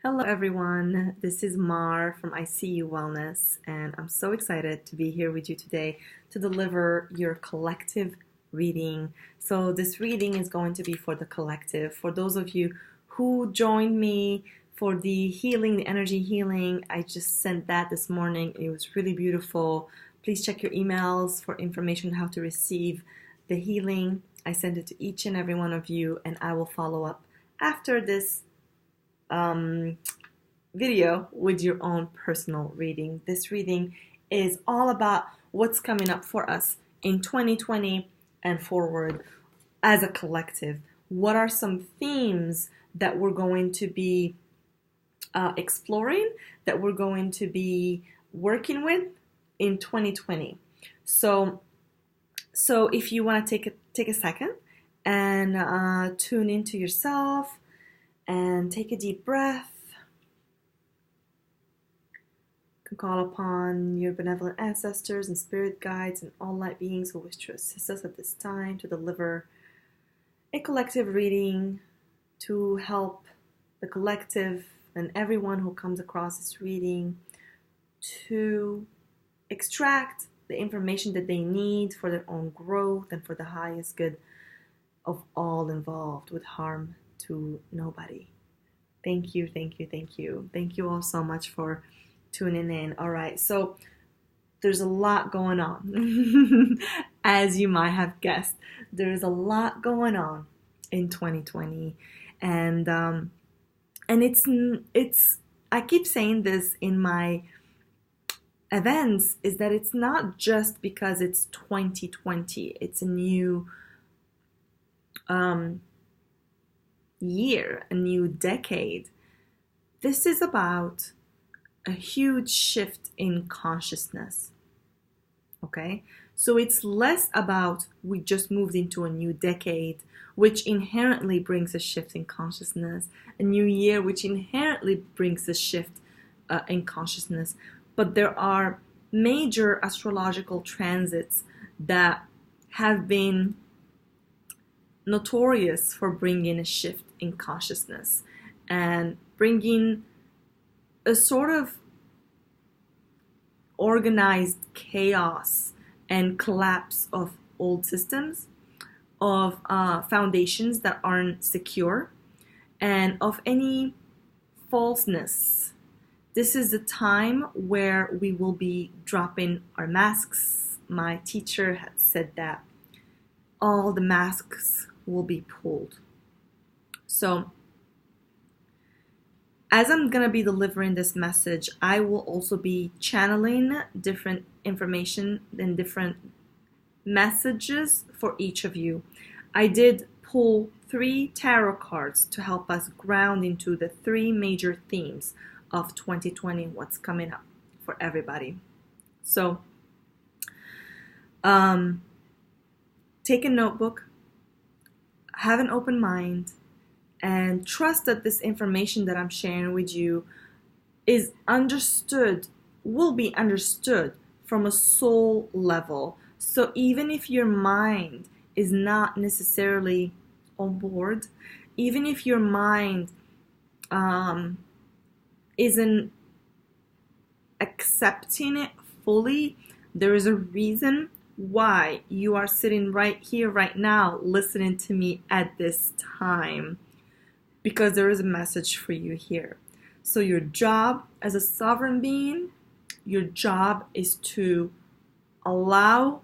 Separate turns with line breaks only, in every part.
Hello, everyone. This is Mar from ICU Wellness, and I'm so excited to be here with you today to deliver your collective reading. So, this reading is going to be for the collective. For those of you who joined me for the healing, the energy healing, I just sent that this morning. It was really beautiful. Please check your emails for information on how to receive the healing. I sent it to each and every one of you, and I will follow up after this video with your own personal reading. This reading is all about what's coming up for us in 2020 and forward as a collective. What are some themes that we're going to be exploring, that we're going to be working with in 2020? So if you want to take a second and tune into yourself and take a deep breath. You can call upon your benevolent ancestors and spirit guides and all light beings who wish to assist us at this time to deliver a collective reading to help the collective and everyone who comes across this reading to extract the information that they need for their own growth and for the highest good of all involved, with harm to nobody. Thank you. Thank you all so much for tuning in. All right, so there's a lot going on. As you might have guessed, there's a lot going on in 2020, and it's I keep saying this in my events, is that it's not just because it's 2020. It's a new year, a new decade. This is about a huge shift in consciousness. Okay? So it's less about we just moved into a new decade, which inherently brings a shift in consciousness, a new year, which inherently brings a shift in consciousness. But there are major astrological transits that have been notorious for bringing a shift in consciousness and bringing a sort of organized chaos and collapse of old systems, of foundations that aren't secure, and of any falseness. This is the time where we will be dropping our masks. My teacher had said that all the masks will be pulled. So, as I'm going to be delivering this message, I will also be channeling different information and different messages for each of you. I did pull 3 tarot cards to help us ground into the 3 major themes of 2020, what's coming up for everybody. So, take a notebook, have an open mind, and trust that this information that I'm sharing with you is understood, will be understood from a soul level. So even if your mind is not necessarily on board, even if your mind isn't accepting it fully, there is a reason why you are sitting right here, right now, listening to me at this time, because there is a message for you here. So your job as a sovereign being, your job is to allow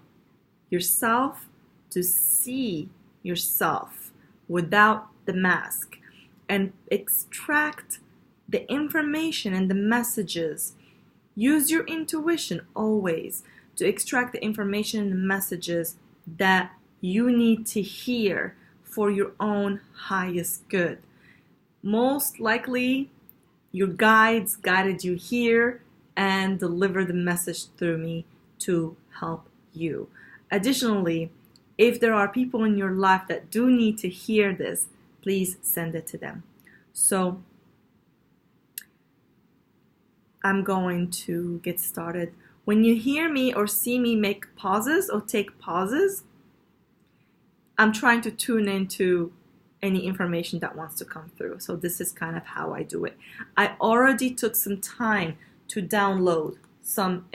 yourself to see yourself without the mask and extract the information and the messages. Use your intuition always to extract the information and the messages that you need to hear for your own highest good. Most likely, your guides guided you here and delivered the message through me to help you. Additionally, if there are people in your life that do need to hear this, please send it to them. So, I'm going to get started. When you hear me or see me make pauses or take pauses, I'm trying to tune into any information that wants to come through. So this is kind of how I do it. I already took some time to download some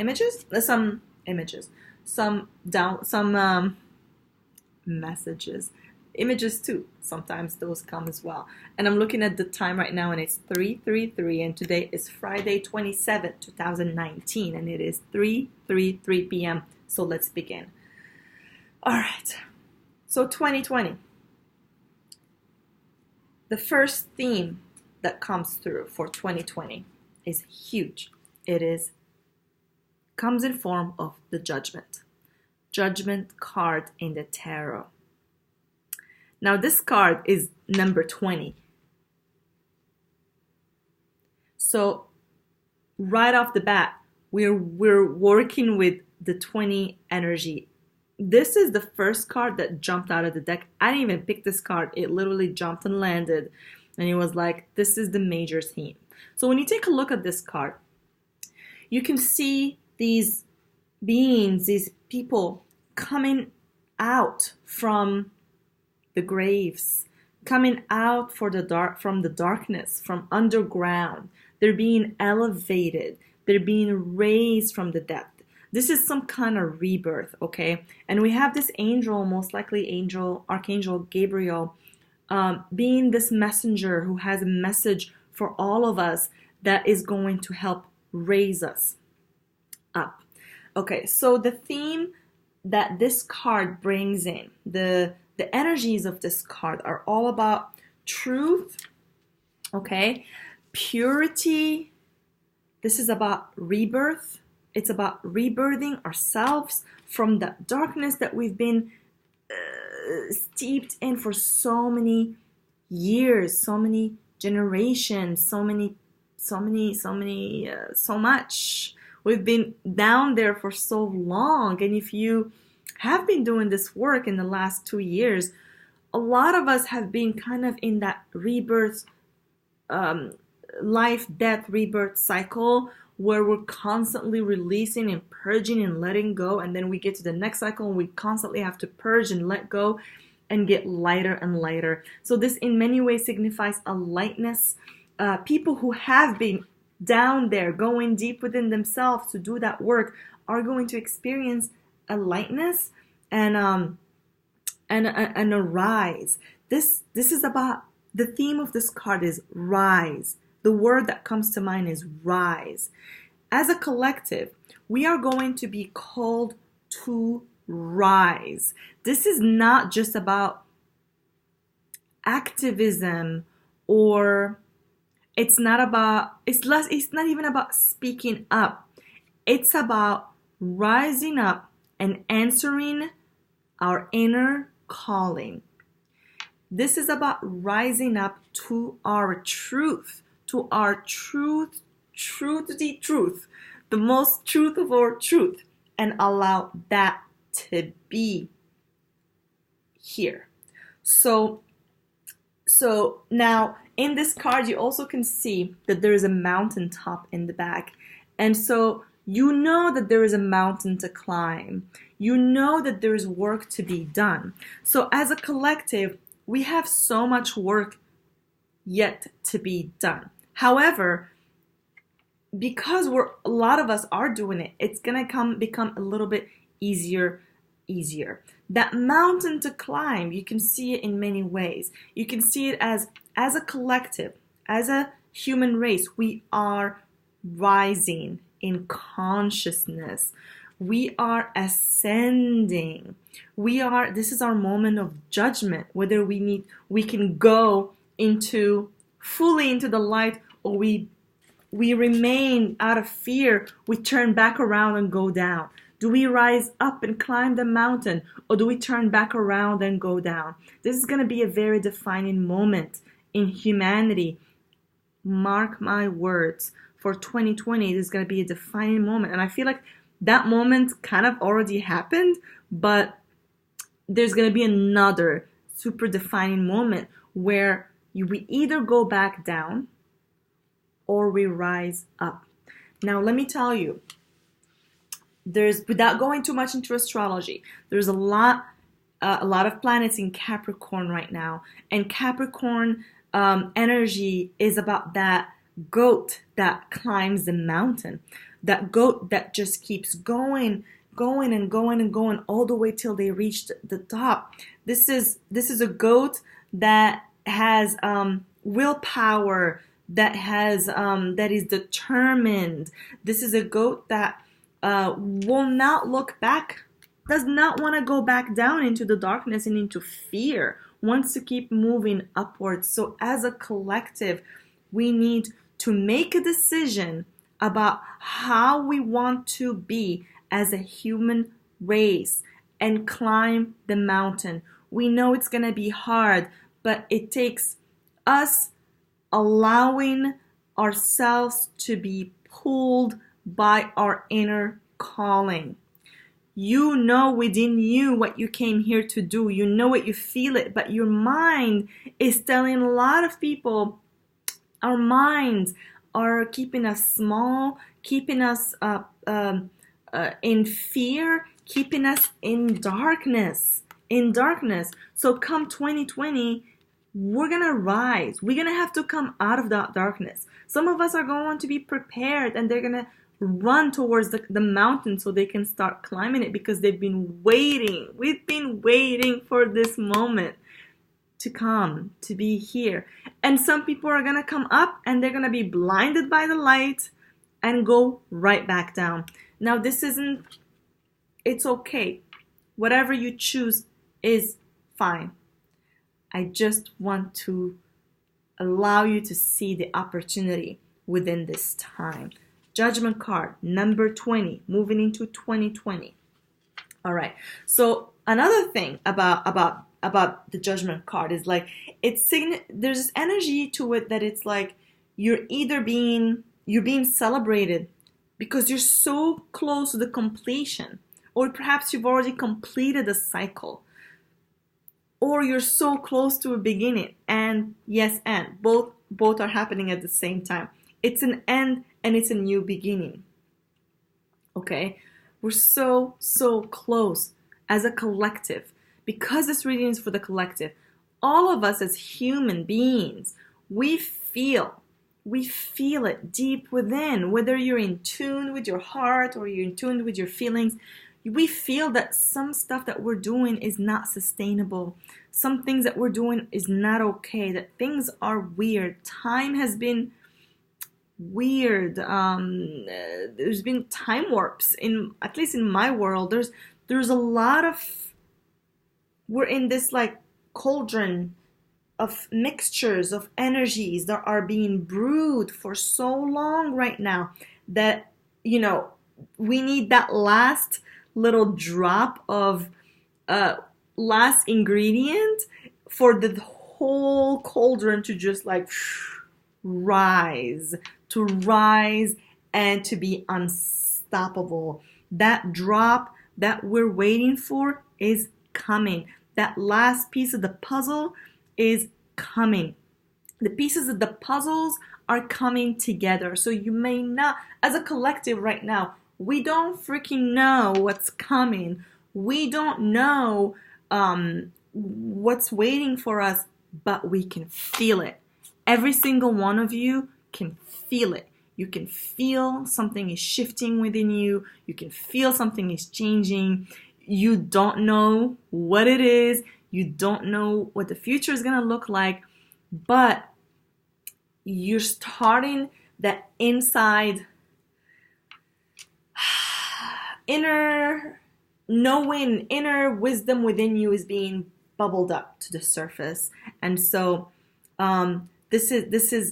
messages, images too. Sometimes those come as well. And I'm looking at the time right now, and it's 3:33, and today is Friday 27th, 2019, and it is 3:33 p.m. So let's begin. All right. So 2020. The first theme that comes through for 2020 is huge. It comes in form of the Judgment card in the tarot. Now this card is number 20. So right off the bat, we're working with the 20 energy. This is the first card that jumped out of the deck. I didn't even pick this card. It literally jumped and landed. And it was like, this is the major theme. So when you take a look at this card, you can see these beings, these people coming out from the graves, coming out from the darkness, from underground. They're being elevated. They're being raised from the depth. This is some kind of rebirth, okay? And we have this angel, most likely Archangel Gabriel, being this messenger who has a message for all of us that is going to help raise us up. Okay, so the theme that this card brings in, the energies of this card are all about truth, okay? Purity. This is about rebirth. It's about rebirthing ourselves from the darkness that we've been steeped in for so many years, so many generations, so much. We've been down there for so long. And if you have been doing this work in the last 2 years, a lot of us have been kind of in that rebirth, life, death, rebirth cycle, where we're constantly releasing and purging and letting go. And then we get to the next cycle and we constantly have to purge and let go and get lighter and lighter. So this in many ways signifies a lightness. People who have been down there, going deep within themselves to do that work, are going to experience a lightness and a rise. This is about, the theme of this card is rise. The word that comes to mind is rise. As a collective, we are going to be called to rise. This is not just about activism, or it's not even about speaking up. It's about rising up and answering our inner calling. This is about rising up to our truth, the most truth of our truth, and allow that to be here. So now in this card, you also can see that there is a mountaintop in the back. And so you know that there is a mountain to climb. You know that there is work to be done. So as a collective, we have so much work yet to be done. However, because a lot of us are doing it, it's gonna become a little bit easier. That mountain to climb, you can see it in many ways. You can see it as a collective, as a human race, we are rising in consciousness. We are ascending. This is our moment of judgment, whether we can go fully into the light, or we remain out of fear, we turn back around and go down. Do we rise up and climb the mountain, or do we turn back around and go down? This is going to be a very defining moment in humanity. Mark my words, for 2020, this is going to be a defining moment. And I feel like that moment kind of already happened, but there's going to be another super defining moment where we either go back down or we rise up. Now, let me tell you, without going too much into astrology, there's a lot a lot of planets in Capricorn right now. And Capricorn energy is about that goat that climbs the mountain, that goat that just keeps going and going and going all the way till they reach the top. This is a goat that has willpower, that is determined. This is a goat that will not look back, does not want to go back down into the darkness and into fear, wants to keep moving upwards. So as a collective, we need to make a decision about how we want to be as a human race and climb the mountain. We know it's going to be hard, but it takes us allowing ourselves to be pulled by our inner calling. You know within you what you came here to do. You know it, you feel it, but your mind is telling a lot of people, our minds are keeping us small, keeping us in fear, keeping us in darkness. So come 2020, we're going to rise. We're going to have to come out of that darkness. Some of us are going to be prepared and they're going to run towards the mountain so they can start climbing it because they've been waiting. We've been waiting for this moment to come, to be here. And some people are going to come up and they're going to be blinded by the light and go right back down. Now, it's okay. Whatever you choose is fine. I just want to allow you to see the opportunity within this time. Judgment card, number 20, moving into 2020. All right. So another thing about the judgment card is like, there's this energy to it that it's like you're being celebrated because you're so close to the completion, or perhaps you've already completed a cycle, or you're so close to a beginning. And yes, and both are happening at the same time. It's an end and it's a new beginning. Okay? We're so close as a collective. Because this reading is for the collective, all of us as human beings, we feel it deep within, whether you're in tune with your heart or you're in tune with your feelings. We feel that some stuff that we're doing is not sustainable. Some things that we're doing is not okay, that things are weird. Time has been weird. There's been time warps, at least in my world. There's a lot of, we're in this like cauldron of mixtures of energies that are being brewed for so long right now that, we need that last little drop of last ingredient for the whole cauldron to just like rise and to be unstoppable. That drop that we're waiting for is coming. That last piece of the puzzle is coming. The pieces of the puzzles are coming together. So you may not, as a collective right now, we don't freaking know what's coming. We don't know what's waiting for us, but we can feel it. Every single one of you can feel it. You can feel something is shifting within you. You can feel something is changing. You don't know what it is. You don't know what the future is going to look like, but you're starting that inside inner knowing, inner wisdom within you is being bubbled up to the surface. And so this is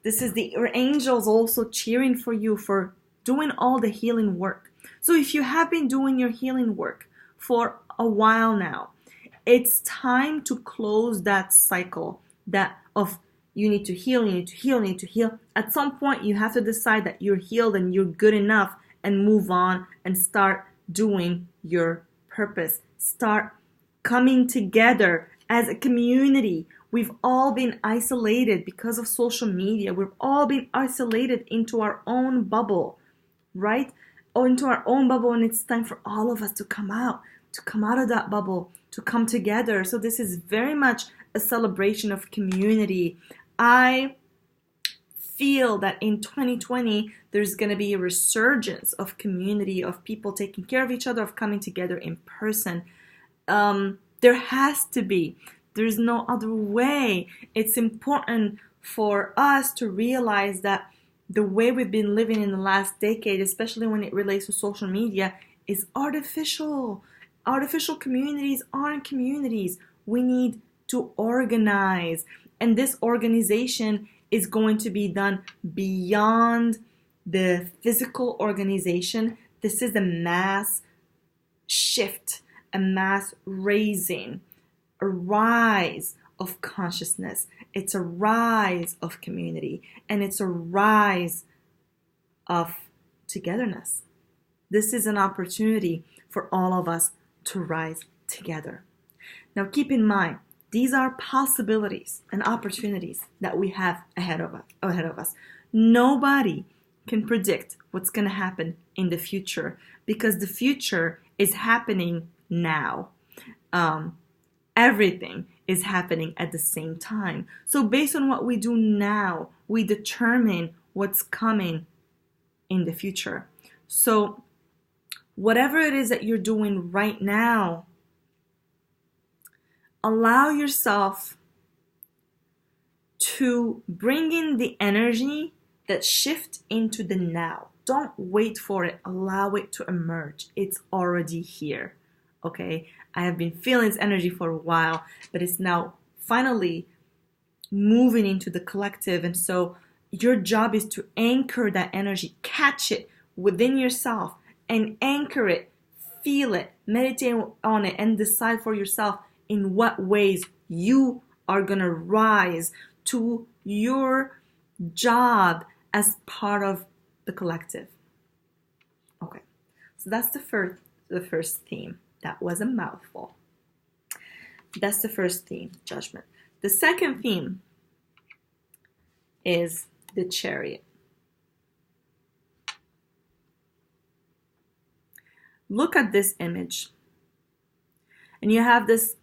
the angels also cheering for you for doing all the healing work. So if you have been doing your healing work for a while now, it's time to close that cycle of you need to heal. At some point, you have to decide that you're healed and you're good enough and move on and start doing your purpose. Start coming together as a community. We've all been isolated because of social media. We've all been isolated into our own bubble, right? Or into our own bubble, and it's time for all of us to come out, to come out of that bubble, to come together. So this is very much a celebration of community. I feel that in 2020, there's going to be a resurgence of community, of people taking care of each other, of coming together in person. There has to be. There's no other way. It's important for us to realize that the way we've been living in the last decade, especially when it relates to social media, is artificial. Artificial communities aren't communities. We need to organize. And this organization is going to be done beyond the physical organization. This is a mass shift, a mass raising, a rise of consciousness. It's a rise of community, and it's a rise of togetherness. This is an opportunity for all of us to rise together. Now keep in mind, these are possibilities and opportunities that we have ahead of us. Nobody can predict what's going to happen in the future, because the future is happening now. Everything is happening at the same time. So based on what we do now, we determine what's coming in the future. So whatever it is that you're doing right now, allow yourself to bring in the energy that shift into the now. Don't wait for it. Allow it to emerge. It's already here. Okay? I have been feeling this energy for a while, but it's now finally moving into the collective. And so your job is to anchor that energy, catch it within yourself and anchor it, feel it, meditate on it, and decide for yourself in what ways you are going to rise to your job as part of the collective. Okay, so that's the first theme. That was a mouthful. That's the first theme, judgment. The second theme is the Chariot. Look at this image. And you have this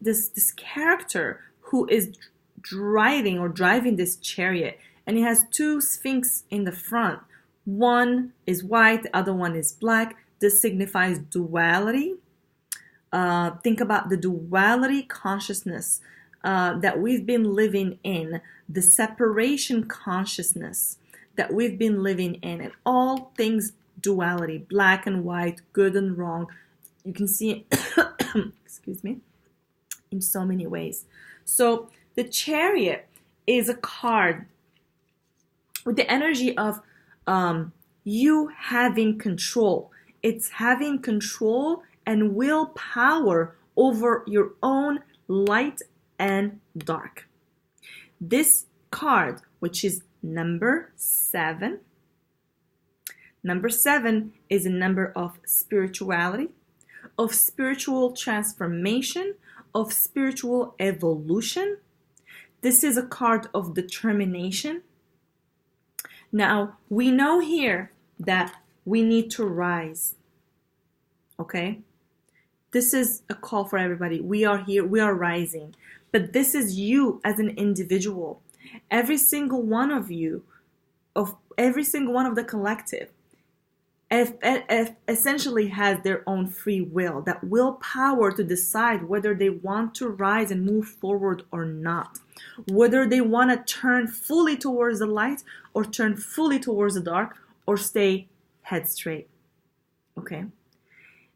character who is driving this chariot, and he has two sphinx in the front. One is white, the other one is black. This signifies duality. Think about the duality consciousness that we've been living in, the separation consciousness that we've been living in, and all things duality, black and white, good and wrong. You can see it, excuse me, in so many ways. So the Chariot is a card with the energy of you having control. It's having control and willpower over your own light and dark. This card, which is number 7. Number 7 is a number of spirituality, of spiritual transformation, of spiritual evolution. This is a card of determination. Now, we know here that we need to rise. Okay? This is a call for everybody. We are here, we are rising. But this is you as an individual. Every single one of you, of every single one of the collective, essentially has their own free will, that willpower to decide whether they want to rise and move forward or not, whether they want to turn fully towards the light or turn fully towards the dark, or stay head straight. Okay,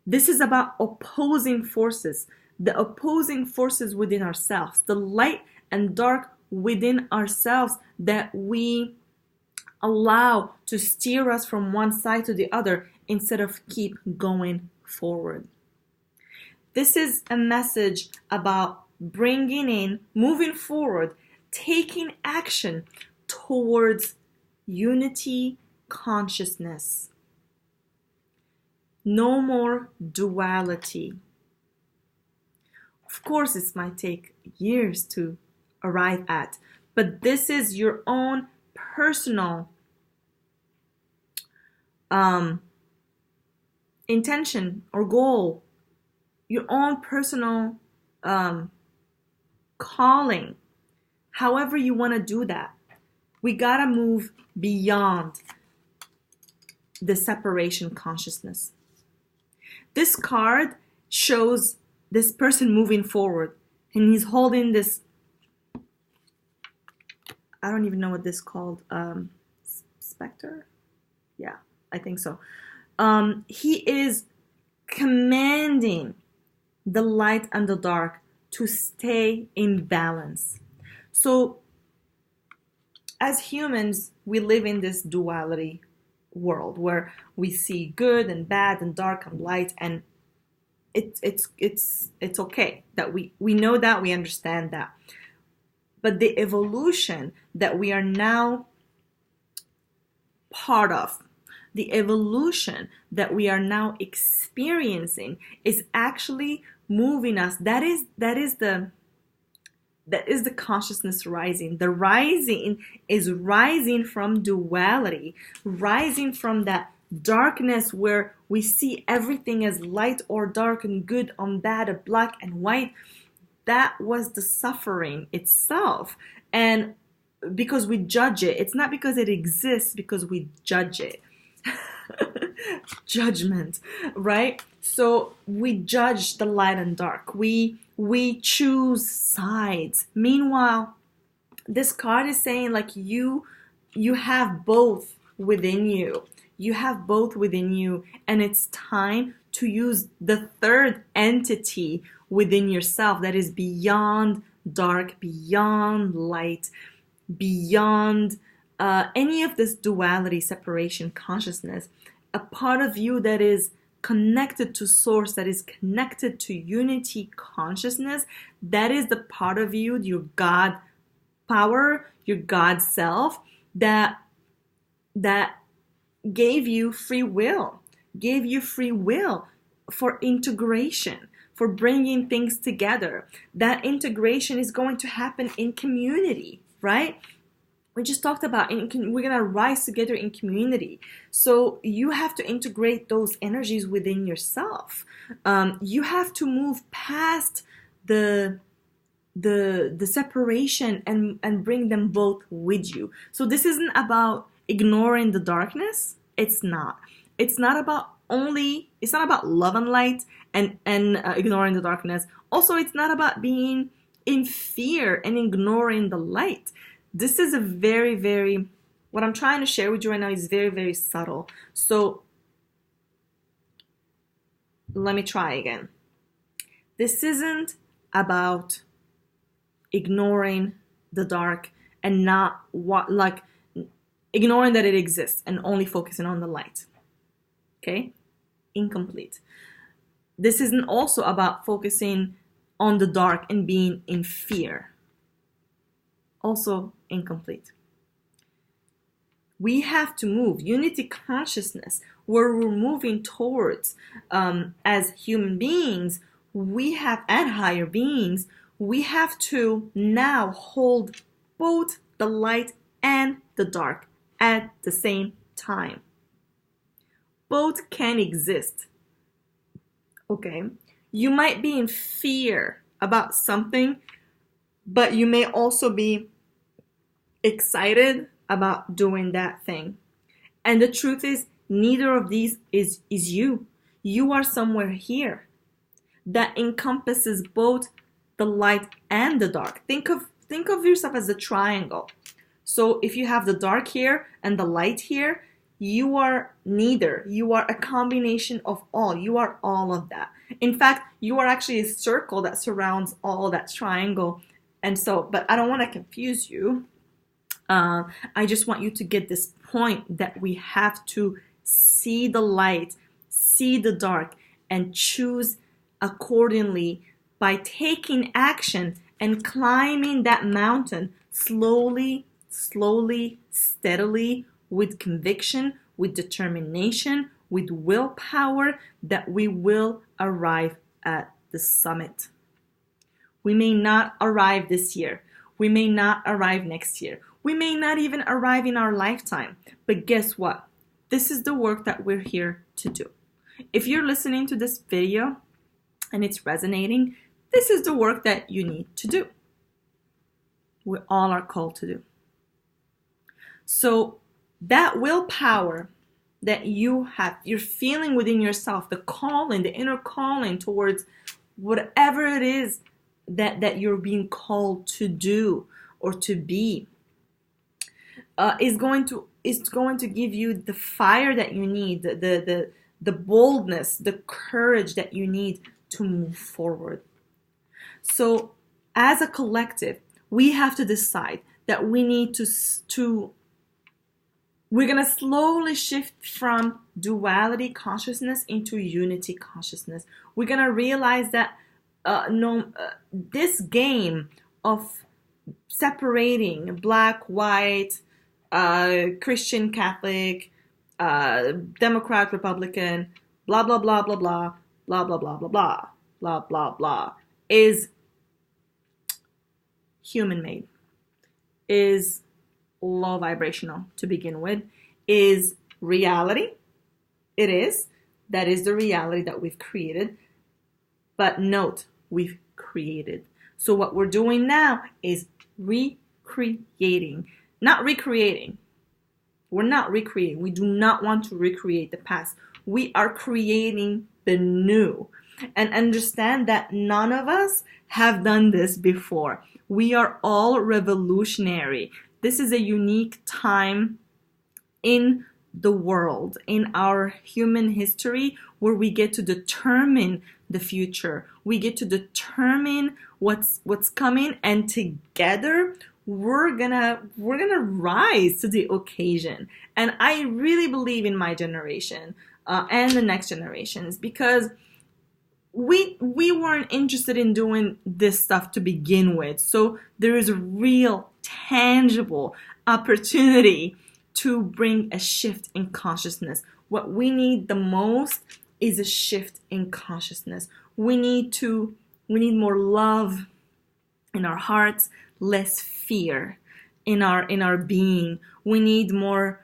this is about opposing forces, the opposing forces within ourselves, the light and dark within ourselves that we allow to steer us from one side to the other instead of keep going forward. This is a message about bringing in, moving forward, taking action towards unity consciousness. No more duality. Of course, this might take years to arrive at, but this is your own personal intention or goal your own personal calling, however you want to do that. We gotta move beyond the separation consciousness. This card shows this person moving forward, and he's holding this, I don't even know what this is called, Spectre? Yeah, I think so. He is commanding the light and the dark to stay in balance. So as humans, we live in this duality world where we see good and bad and dark and light, and it's okay that we know that, we understand that. But the evolution that we are now part of, the evolution that we are now experiencing is actually moving us. That is the consciousness rising. The rising is rising from duality, rising from that darkness where we see everything as light or dark and good and bad, or black and white. That was the suffering itself. And because we judge it, it's not because it exists, because we judge it. Judgment, right? So we judge the light and dark. We choose sides. Meanwhile, this card is saying like you have both within you. You have both within you, and it's time to use the third entity within yourself that is beyond dark, beyond light, beyond any of this duality, separation, consciousness. A part of you that is connected to source, that is connected to unity consciousness. That is the part of you, your God power, your God self, that gave you free will for integration, for bringing things together. That integration is going to happen in community, right? We just talked about we're going to rise together in community. So you have to integrate those energies within yourself. You have to move past the separation and bring them both with you. So this isn't about ignoring the darkness. It's not about love and light and ignoring the darkness. Also, it's not about being in fear and ignoring the light. This is a very, very, what I'm trying to share with you right now is very, very subtle. So let me try again. This isn't about ignoring the dark and ignoring that it exists and only focusing on the light. Okay? Incomplete. This isn't also about focusing on the dark and being in fear. Also incomplete. We have to move unity consciousness, where we're moving towards as human beings, and higher beings, we have to now hold both the light and the dark at the same time. Both can exist. Okay? You might be in fear about something, but you may also be excited about doing that thing. And the truth is, neither of these is you. You are somewhere here that encompasses both the light and the dark. Think of yourself as a triangle. So if you have the dark here and the light here, you are neither. You are a combination of all. You are all of that. In fact, you are actually a circle that surrounds all that triangle. And so, but I don't want to confuse you. I just want you to get this point that we have to see the light, see the dark, and choose accordingly by taking action and climbing that mountain slowly, steadily, with conviction, with determination, with willpower, that we will arrive at the summit. We may not arrive this year. We may not arrive next year. We may not even arrive in our lifetime. But guess what? This is the work that we're here to do. If you're listening to this video and it's resonating, this is the work that you need to do. We all are called to do. So that willpower that you have, you're feeling within yourself, the calling, the inner calling towards whatever it is that you're being called to do or to be, is going to give you the fire that you need, the boldness, the courage that you need to move forward. So as a collective, we have to decide that we need to we're going to slowly shift from duality consciousness into unity consciousness. We're going to realize that this game of separating black, white, Christian, Catholic, Democrat, Republican, blah, blah, blah, blah, blah, blah, blah, blah, blah, blah, blah, blah, blah, is human-made, is low vibrational to begin with, is reality. It is. That is the reality that we've created. But note, we've created. So what we're doing now is recreating, not recreating. We're not recreating. We do not want to recreate the past. We are creating the new. And understand that none of us have done this before. We are all revolutionary. This is a unique time in the world, in our human history, where we get to determine the future. We get to determine what's coming, and together we're gonna rise to the occasion. And I really believe in my generation and the next generations, because we weren't interested in doing this stuff to begin with. So there is a real tangible opportunity to bring a shift in consciousness. What we need the most is a shift in consciousness. We need more love in our hearts, less fear in our being. We need more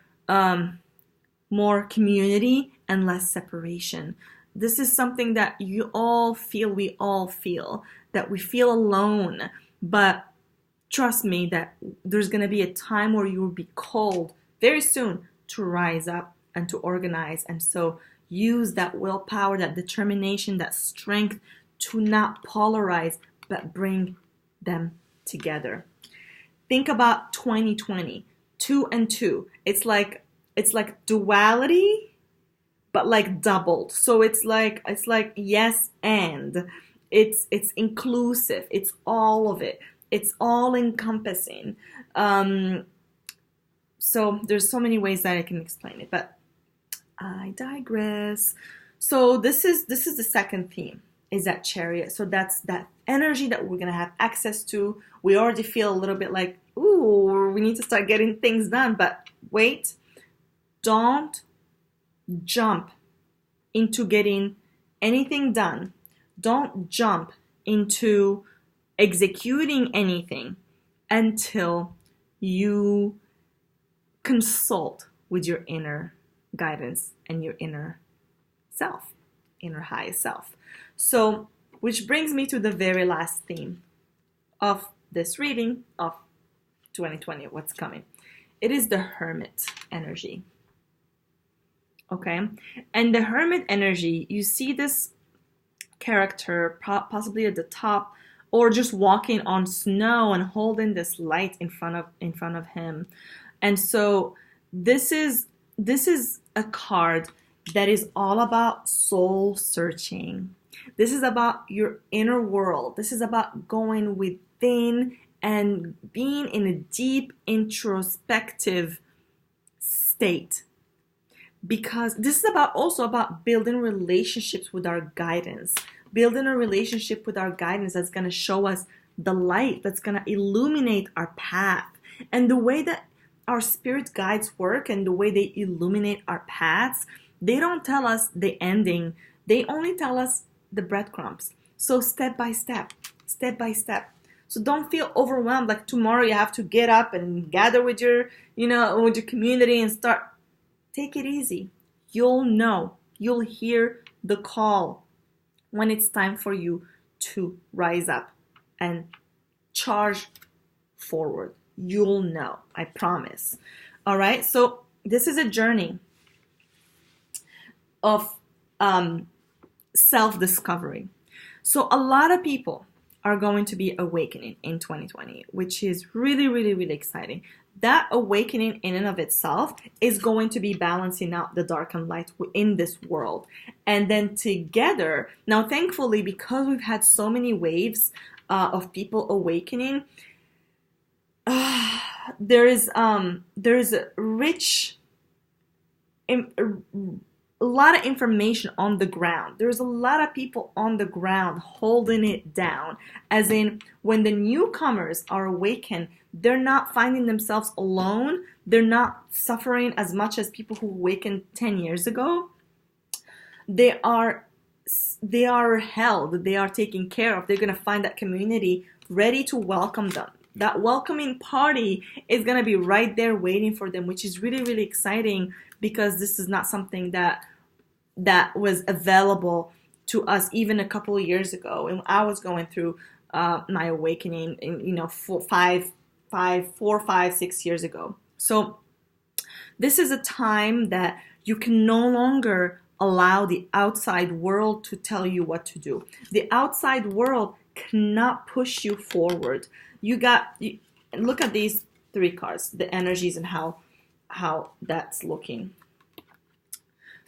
community and less separation. This is something that we all feel, that we feel alone. But trust me that there's going to be a time where you will be called very soon to rise up and to organize. And so use that willpower, that determination, that strength to not polarize, but bring them together. Think about 2020, 2 and 2. It's like duality, but like doubled. So it's like yes and. It's inclusive. It's all of it. It's all encompassing. So there's so many ways that I can explain it, but I digress. So this is the second theme, is that Chariot. So that's that energy that we're gonna have access to. We already feel a little bit like, ooh, we need to start getting things done. But wait, don't jump into getting anything done. Don't jump into executing anything until you consult with your inner guidance and your inner self, inner highest self. So, which brings me to the very last theme of this reading of 2020, what's coming. It is the Hermit energy. Okay? And the Hermit energy, you see this character possibly at the top, or just walking on snow and holding this light in front of him. And so this is a card that is all about soul searching. This is about your inner world. This is about going within and being in a deep introspective state. Because this is also about building relationships with our guidance. Building a relationship with our guidance that's going to show us the light, that's going to illuminate our path. And the way that our spirit guides work and the way they illuminate our paths, they don't tell us the ending. They only tell us the breadcrumbs. So step by step, step by step. So don't feel overwhelmed like tomorrow you have to get up and gather with your, with your community and start. Take it easy. You'll know. You'll hear the call when it's time for you to rise up and charge forward. You'll know, I promise. All right, so this is a journey of self-discovery. So a lot of people are going to be awakening in 2020, which is really, really, really exciting. That awakening in and of itself is going to be balancing out the dark and light in this world. And then together, now thankfully, because we've had so many waves of people awakening, there is a rich, a lot of information on the ground. There's a lot of people on the ground holding it down. As in, when the newcomers are awakened, they're not finding themselves alone. They're not suffering as much as people who awakened 10 years ago. They are held. They are taken care of. They're going to find that community ready to welcome them. That welcoming party is going to be right there waiting for them, which is really, really exciting, because this is not something that was available to us even a couple of years ago. And I was going through my awakening, 4, 5, 6 years ago. So this is a time that you can no longer allow the outside world to tell you what to do. The outside world cannot push you forward. Look at these 3 cards, the energies and how that's looking.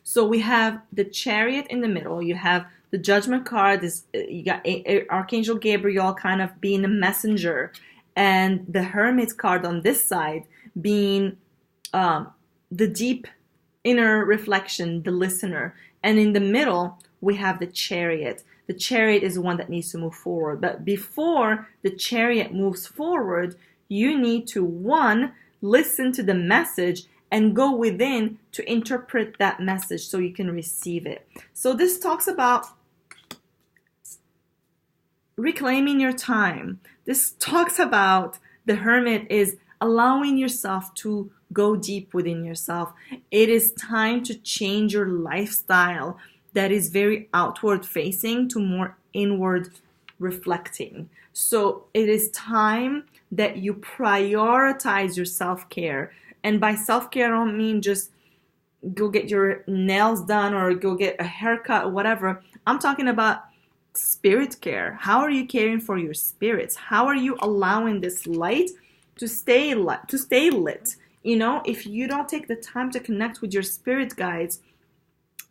So we have the Chariot in the middle. You have the Judgment card. You got Archangel Gabriel kind of being a messenger, and the Hermit card on this side being the deep inner reflection, the listener. And in the middle, we have the Chariot. The Chariot is the one that needs to move forward. But before the Chariot moves forward, you need to, 1, listen to the message and go within to interpret that message so you can receive it. So this talks about reclaiming your time. This talks about the Hermit is allowing yourself to go deep within yourself. It is time to change your lifestyle that is very outward facing to more inward reflecting. So it is time that you prioritize your self-care. And by self-care, I don't mean just go get your nails done or go get a haircut or whatever. I'm talking about spirit care. How are you caring for your spirits? How are you allowing this light to stay lit? You know, if you don't take the time to connect with your spirit guides,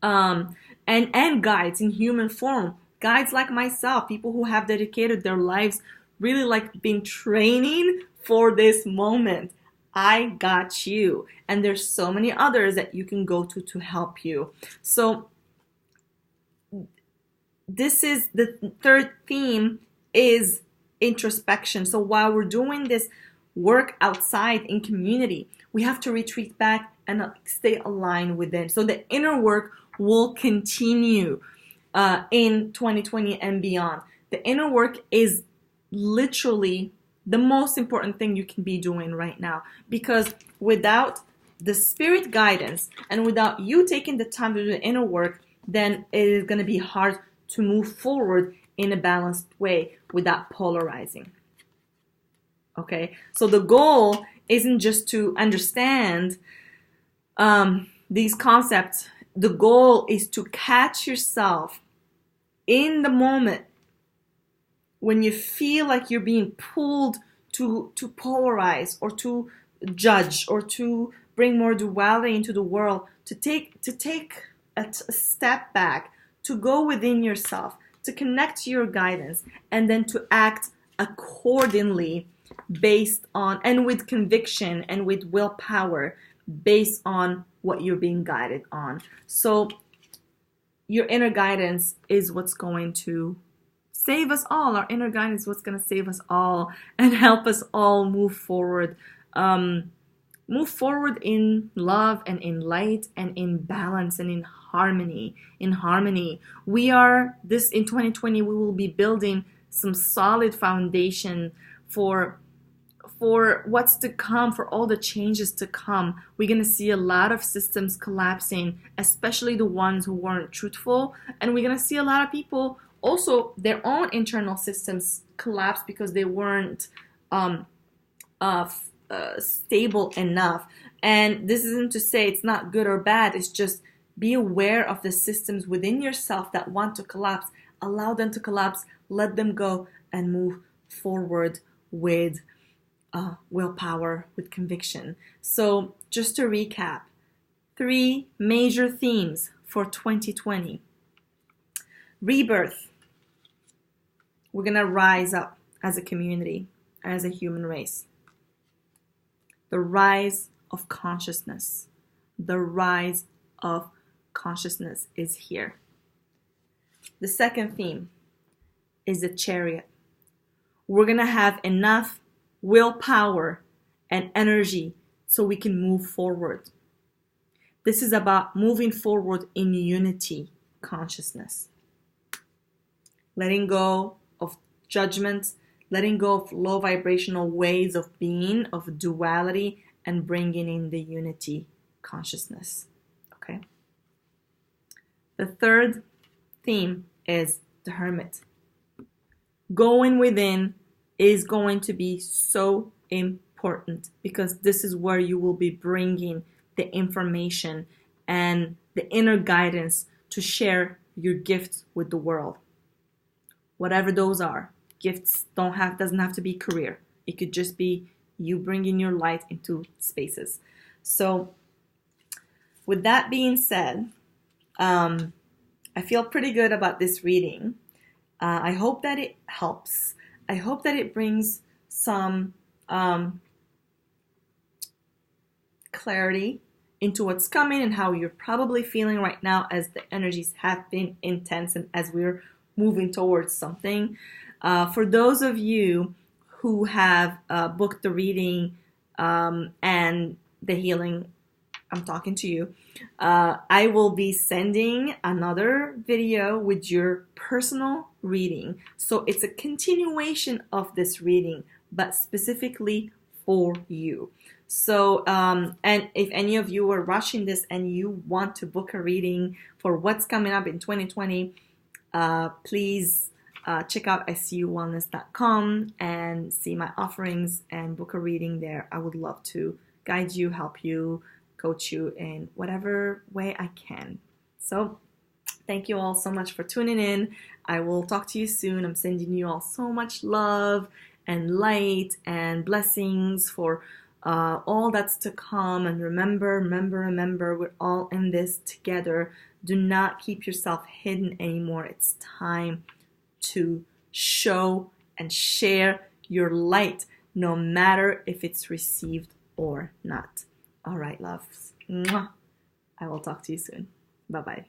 and guides in human form, guides like myself, people who have dedicated their lives, really like been training for this moment. I got you. And there's so many others that you can go to help you. So this is the 3rd theme, is introspection. So while we're doing this work outside in community, we have to retreat back and stay aligned within. So the inner work will continue in 2020 and beyond. The inner work is literally the most important thing you can be doing right now, because without the spirit guidance and without you taking the time to do the inner work, then it is going to be hard to move forward in a balanced way without polarizing. Okay, so the goal isn't just to understand these concepts. The goal is to catch yourself in the moment when you feel like you're being pulled to polarize or to judge or to bring more duality into the world, to take a step back, to go within yourself, to connect to your guidance, and then to act accordingly based on, and with conviction and with willpower, based on what you're being guided on. So your inner guidance is what's going to save us all. Our inner guidance is what's going to save us all and help us all move forward. Move forward in love and in light and in balance and in harmony. We are, this in 2020, we will be building some solid foundation for what's to come, for all the changes to come. We're going to see a lot of systems collapsing, especially the ones who weren't truthful. And we're going to see a lot of people also their own internal systems collapsed because they weren't stable enough. And this isn't to say it's not good or bad. It's just be aware of the systems within yourself that want to collapse. Allow them to collapse. Let them go and move forward with willpower, with conviction. So just to recap, 3 major themes for 2020. Rebirth. We're going to rise up as a community, as a human race. The rise of consciousness. The rise of consciousness is here. The second theme is the Chariot. We're going to have enough willpower and energy so we can move forward. This is about moving forward in unity consciousness. Letting go of judgments, letting go of low vibrational ways of being, of duality, and bringing in the unity consciousness. Okay? The third theme is the Hermit. Going within is going to be so important because this is where you will be bringing the information and the inner guidance to share your gifts with the world. Whatever those are. Gifts doesn't have to be career. It could just be you bringing your light into spaces. So with that being said, I feel pretty good about this reading. I hope that it helps. I hope that it brings some clarity into what's coming and how you're probably feeling right now as the energies have been intense and as we're moving towards something. For those of you who have booked the reading and the healing, I'm talking to you. I will be sending another video with your personal reading. So it's a continuation of this reading, but specifically for you. So, and if any of you are watching this and you want to book a reading for what's coming up in 2020, please check out suwellness.com and see my offerings and book a reading there. I would love to guide you, help you, coach you in whatever way I can. So thank you all so much for tuning in. I will talk to you soon. I'm sending you all so much love and light and blessings for all that's to come. And remember, we're all in this together. Do not keep yourself hidden anymore. It's time to show and share your light, no matter if it's received or not. All right, loves. Mwah. I will talk to you soon. Bye-bye.